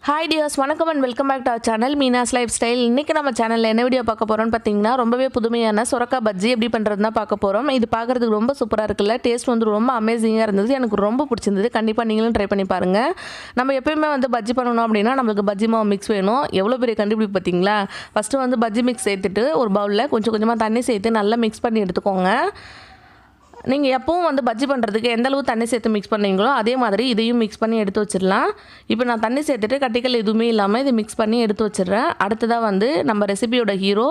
Hi dears, வணக்கம் and welcome back to our channel Meenas lifestyle. இன்னைக்கு நம்ம சேனல்ல என்ன வீடியோ பார்க்க போறோம்னு பாத்தீங்கன்னா ரொம்பவே புதுமையான சொரக்காய் பஜ்ஜி எப்படி பண்றதுன்னு பார்க்க போறோம். இது பார்க்கிறதுக்கு ரொம்ப சூப்பரா இருக்குல்ல. டேஸ்ட் வந்து ரொம்ப அமேசிங்கா இருந்தது. எனக்கு ரொம்ப பிடிச்சிருந்தது. கண்டிப்பா நீங்களும் ட்ரை பண்ணி பாருங்க. நம்ம எப்பவுமே வந்து பஜ்ஜி பண்ணனும் அப்படினா நமக்கு பஜ்ஜி மாவு மிக்ஸ் வேணும். எவ்வளவு பெரிய கண்டுபிடிப்பு பாத்தீங்களா? ஃபர்ஸ்ட் வந்து பஜ்ஜி மிக்ஸ் சேர்த்துட்டு ஒரு பவுல்ல கொஞ்சம் கொஞ்சமா தண்ணி சேர்த்து நல்லா மிக்ஸ் பண்ணி எடுத்துக்கோங்க. நீங்கள் எப்பவும் வந்து பஜ்ஜி பண்ணுறதுக்கு எந்த அளவு தண்ணி சேர்த்து மிக்ஸ் பண்ணீங்களோ அதே மாதிரி இதையும் மிக்ஸ் பண்ணி எடுத்து வச்சிடலாம். இப்போ நான் தண்ணி சேர்த்துட்டு கட்டிகள் எதுவுமே இல்லாமல் இதை மிக்ஸ் பண்ணி எடுத்து வச்சிடுறேன். அடுத்ததாக வந்து நம்ம ரெசிபியோட ஹீரோ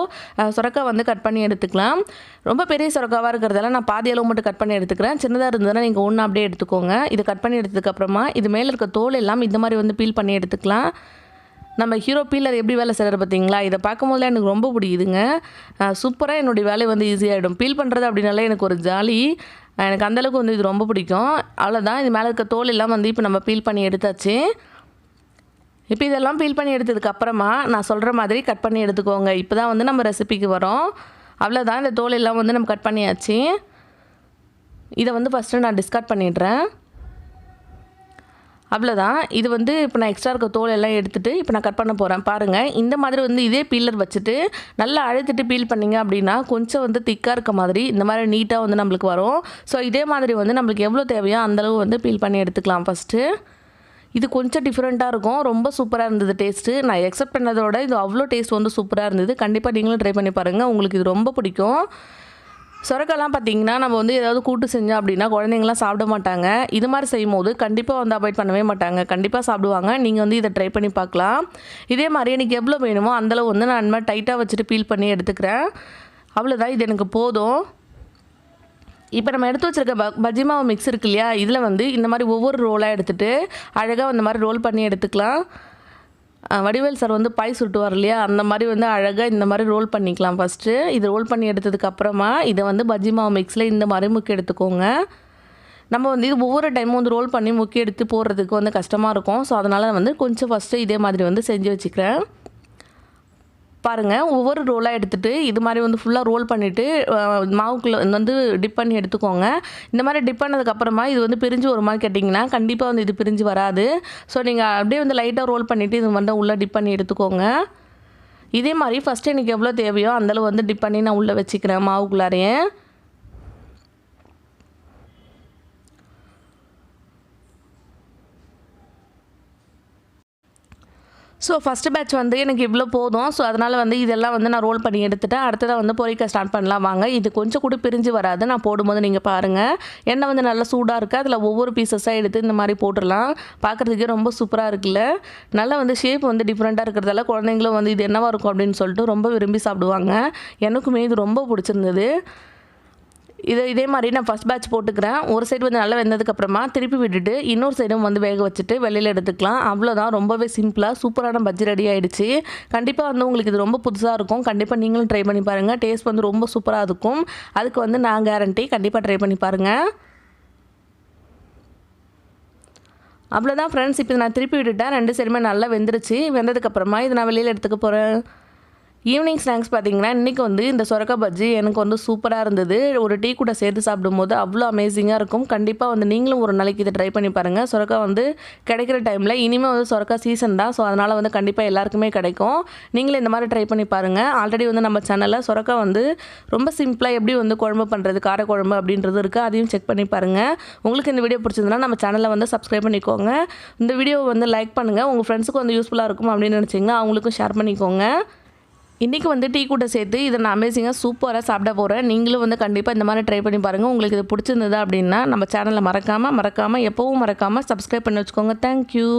சொரக்காய் வந்து கட் பண்ணி எடுத்துக்கலாம். ரொம்ப பெரிய சொரக்காவாக இருக்கிறதால நான் பாதி அளவு மட்டும் கட் பண்ணி எடுத்துக்கிறேன். சின்னதாக இருந்ததுன்னா நீங்கள் ஒன்று அப்படியே எடுத்துக்கோங்க. இதை கட் பண்ணி எடுத்ததுக்கப்புறமா இது மேலே இருக்க தோல் எல்லாம் இந்த மாதிரி வந்து பீல் பண்ணி எடுத்துக்கலாம். நம்ம ஹீரோ பீலர் எப்படி வேலை செய்கிறாரு பார்த்தீங்களா? இதை பார்க்கும்போது எனக்கு ரொம்ப பிடிக்குதுங்க. சூப்பராக என்னுடைய வேலை வந்து ஈஸியாகிடும். பீல் பண்ணுறது அப்படின்னாலே எனக்கு ஒரு ஜாலி. எனக்கு அந்தளவுக்கு வந்து இது ரொம்ப பிடிக்கும். அவ்வளோதான், இது மேலே இருக்க தோல் எல்லாம் வந்து இப்போ நம்ம பீல் பண்ணி எடுத்தாச்சு. இப்போ இதெல்லாம் பீல் பண்ணி எடுத்ததுக்கப்புறமா நான் சொல்கிற மாதிரி கட் பண்ணி எடுத்துக்கோங்க. இப்போ தான் வந்து நம்ம ரெசிபிக்கு வரோம். அவ்வளோதான், இந்த தோல் எல்லாம் வந்து நம்ம கட் பண்ணியாச்சு. இதை வந்து ஃபஸ்ட்டு நான் டிஸ்கார்ட் பண்ணிடுறேன். அவ்வளோதான், இது வந்து இப்போ நான் எக்ஸ்ட்ரா இருக்க தோல் எல்லாம் எடுத்துகிட்டு இப்போ நான் கட் பண்ண போகிறேன். பாருங்கள், இந்த மாதிரி வந்து இதே பீலர் வச்சுட்டு நல்லா அழுத்திட்டு பீல் பண்ணிங்க அப்படின்னா கொஞ்சம் வந்து திக்காக இருக்க மாதிரி இந்த மாதிரி நீட்டாக வந்து நம்மளுக்கு வரும். ஸோ இதே மாதிரி வந்து நம்மளுக்கு எவ்வளோ தேவையோ அந்தளவு வந்து பீல் பண்ணி எடுத்துக்கலாம். ஃபஸ்ட்டு இது கொஞ்சம் டிஃப்ரெண்ட்டாக இருக்கும். ரொம்ப சூப்பராக இருந்தது டேஸ்ட்டு. நான் எக்ஸ்பெக்ட் பண்ணதோட இது அவ்வளோ டேஸ்ட் வந்து சூப்பராக இருந்தது. கண்டிப்பாக நீங்களும் ட்ரை பண்ணி பாருங்கள், உங்களுக்கு இது ரொம்ப பிடிக்கும். சொரக்காய்லாம் பார்த்திங்கன்னா நம்ம வந்து ஏதாவது கூட்டு செஞ்சோம் அப்படின்னா குழந்தைங்களாம் சாப்பிட மாட்டாங்க. இது மாதிரி செய்யும் போது கண்டிப்பாக வந்து அவாய்ட் பண்ணவே மாட்டாங்க, கண்டிப்பாக சாப்பிடுவாங்க. நீங்கள் வந்து இதை ட்ரை பண்ணி பார்க்கலாம். இதே மாதிரி எனக்கு எவ்வளோ வேணுமோ அந்தளவு வந்து நான் இந்த மாதிரி டைட்டாக வச்சுட்டு பீல் பண்ணி எடுத்துக்கிறேன். அவ்வளோதான், இது எனக்கு போதும். இப்போ நம்ம எடுத்து வச்சுருக்க பஜ்ஜி மாவு மிக்ஸ் இருக்கு இல்லையா, இதில் வந்து இந்த மாதிரி ஒவ்வொரு ரோலாக எடுத்துகிட்டு அழகாக இந்த மாதிரி ரோல் பண்ணி எடுத்துக்கலாம். வடிவேல் சார் வந்து பாய் சுட்டுவார் இல்லையா, அந்த மாதிரி வந்து அழகாக இந்த மாதிரி ரோல் பண்ணிக்கலாம். ஃபஸ்ட்டு இது ரோல் பண்ணி எடுத்ததுக்கப்புறமா இதை வந்து பஜ்ஜி மாவு மிக்ஸில் இந்த மாதிரி முக்கி எடுத்துக்கோங்க. நம்ம வந்து இது ஒவ்வொரு டைமும் வந்து ரோல் பண்ணி முக்கி எடுத்து போடுறதுக்கு வந்து கஷ்டமாக இருக்கும். ஸோ அதனால் வந்து கொஞ்சம் ஃபஸ்ட்டு இதே மாதிரி வந்து செஞ்சு வச்சுக்கிறேன். பாருங்கள், ஒவ்வொரு ரோலாக எடுத்துகிட்டு இது மாதிரி வந்து ஃபுல்லாக ரோல் பண்ணிவிட்டு மாவுக்குள்ளே வந்து டிப் பண்ணி எடுத்துக்கோங்க. இந்த மாதிரி டிப் பண்ணதுக்கப்புறமா இது வந்து பிரிஞ்சு ஒரு மாதிரி கேட்டிங்கன்னா கண்டிப்பாக வந்து இது பிரிஞ்சு வராது. ஸோ நீங்கள் அப்படியே வந்து லைட்டாக ரோல் பண்ணிவிட்டு இது வந்து உள்ளே டிப் பண்ணி எடுத்துக்கோங்க. இதே மாதிரி ஃபஸ்ட்டு எனக்கு எவ்வளோ தேவையோ அந்தளவு வந்து டிப் பண்ணி நான் உள்ளே வச்சுக்கிறேன் மாவுக்குள்ளாரையே. ஸோ ஃபஸ்ட்டு பேட்ச் வந்து எனக்கு இவ்வளோ போதும். ஸோ அதனால் வந்து இதெல்லாம் வந்து நான் ரோல் பண்ணி எடுத்துட்டேன். அடுத்ததாக வந்து பொரிக்க ஸ்டார்ட் பண்ணலாம் வாங்க. இது கொஞ்சம் கூட பிரிஞ்சு வராது. நான் போடும்போது நீங்கள் பாருங்கள், எண்ணெய் வந்து நல்லா சூடாக இருக்குது. அதில் ஒவ்வொரு பீசஸாக எடுத்து இந்த மாதிரி போட்டுடலாம். பார்க்குறதுக்கே ரொம்ப சூப்பராக இருக்குல்ல. நல்லா வந்து ஷேப் வந்து டிஃப்ரெண்ட்டாக இருக்கிறதால குழந்தைங்களும் வந்து இது என்னவாக இருக்கும் அப்படின்னு சொல்லிட்டு ரொம்ப விரும்பி சாப்பிடுவாங்க. எனக்குமே இது ரொம்ப பிடிச்சிருந்தது. இதே மாதிரி நான் ஃபஸ்ட் பேட்ச் போட்டுக்கிறேன். ஒரு சைடு வந்து நல்லா வெந்ததுக்கப்புறமா திருப்பி விட்டுட்டு இன்னொரு சைடும் வந்து வேக வச்சுட்டு வெளியில் எடுத்துக்கலாம். அவ்வளோதான், ரொம்பவே சிம்பிளாக சூப்பரான பஜ்ஜி ரெடி ஆகிடுச்சு. கண்டிப்பாக வந்து உங்களுக்கு இது ரொம்ப புதுசாக இருக்கும். கண்டிப்பாக நீங்களும் ட்ரை பண்ணி பாருங்கள். டேஸ்ட் வந்து ரொம்ப சூப்பராக இருக்கும். அதுக்கு வந்து நான் கேரண்டி. கண்டிப்பாக ட்ரை பண்ணி பாருங்கள். அவ்வளோதான் ஃப்ரெண்ட்ஸ், இப்போ நான் திருப்பி விட்டுட்டேன். ரெண்டு சைடுமே நல்லா வெந்துருச்சு. வெந்ததுக்கப்புறமா இது நான் வெளியில் எடுத்துக்க போகிறேன். ஈவினிங் ஸ்நாக்ஸ் பார்த்திங்கன்னா இன்றைக்கி வந்து இந்த சொரக்காய் பஜ்ஜி எனக்கு வந்து சூப்பராக இருந்தது. ஒரு டீ கூட சேர்த்து சாப்பிடும்போது அவ்வளோ அமேசிங்காக இருக்கும். கண்டிப்பாக வந்து நீங்களும் ஒரு நாளைக்கு இதை ட்ரை பண்ணி பாருங்கள். சொரக்காய் வந்து கிடைக்கிற டைமில் இனிமேல் வந்து சொரக்காய் சீசன் தான். ஸோ அதனால் வந்து கண்டிப்பாக எல்லாருக்குமே கிடைக்கும். நீங்களும் இந்த மாதிரி ட்ரை பண்ணி பாருங்கள். ஆல்ரெடி வந்து நம்ம சேனலில் சொரக்காய் வந்து ரொம்ப சிம்பிளாக எப்படி வந்து குழம்பு பண்ணுறது, காரக்குழம்பு அப்படின்றது இருக்குது. அதையும் செக் பண்ணி பாருங்கள். உங்களுக்கு இந்த வீடியோ பிடிச்சிருந்தனா நம்ம சேனலை வந்து சப்ஸ்கிரைப் பண்ணிக்கோங்க. இந்த வீடியோவை வந்து லைக் பண்ணுங்கள். உங்கள் ஃப்ரெண்ட்ஸுக்கு வந்து யூஸ்ஃபுல்லாக இருக்கும் அப்படின்னு நினச்சிங்கன்னா அவங்களுக்கும் ஷேர் பண்ணிக்கோங்க. இன்றைக்கி வந்து டீ கூட சேர்த்து இதை நான் அமேசிங்காக சூப்பராக சாப்பிட போகிறேன். நீங்களும் வந்து கண்டிப்பாக இந்த மாதிரி ட்ரை பண்ணி பாருங்கள். உங்களுக்கு இது பிடிச்சிருந்தது அப்படின்னா நம்ம சேனலை மறக்காமல் எப்போவும் மறக்காமல் சப்ஸ்கிரைப் பண்ணி வச்சுக்கோங்க. தேங்க்யூ.